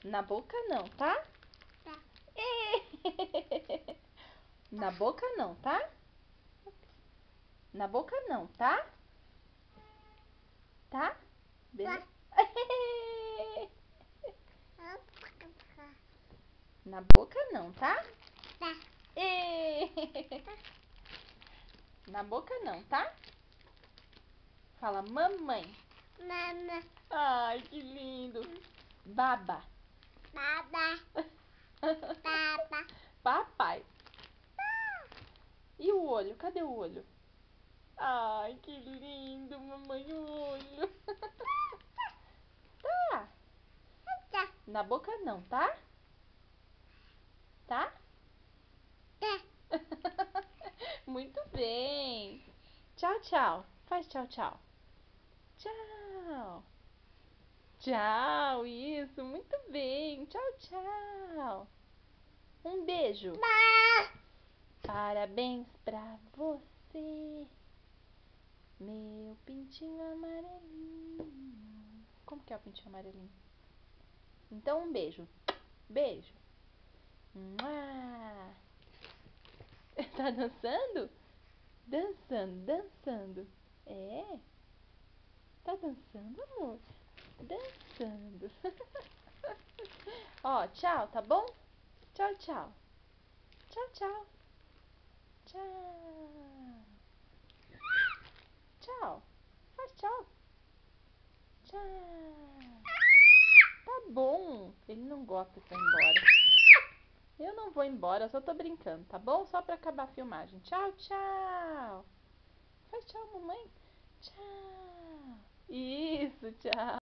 Na boca não, tá? Tá. Na boca não, tá? Na boca não, tá? Tá? Beleza? Na boca não, tá? Tá. Na boca não, tá? Fala mamãe. Mama. Ai, que lindo. Baba. Baba. Baba. Papai. E o olho? Cadê o olho? Ai, que lindo, mamãe, o olho. Tá. Tá. Na boca não, tá? Tá? Tá. Muito bem. Tchau, tchau. Faz tchau, tchau. Tchau. Tchau, isso, muito bem. Tchau, tchau. Um beijo. Parabéns pra você, meu pintinho amarelinho. Como que é o pintinho amarelinho? Então, um beijo. Beijo. Mua. Tá dançando? Dançando, dançando. É? Tá dançando, amor? Dançando. Ó, tchau, tá bom? Tchau, tchau. Tchau, tchau. Tchau. Tchau. Faz tchau. Tchau. Tá bom. Ele não gosta que eu vá embora. Eu não vou embora, eu só tô brincando, tá bom? Só pra acabar a filmagem. Tchau, tchau. Faz tchau, mamãe. Tchau. Isso, tchau.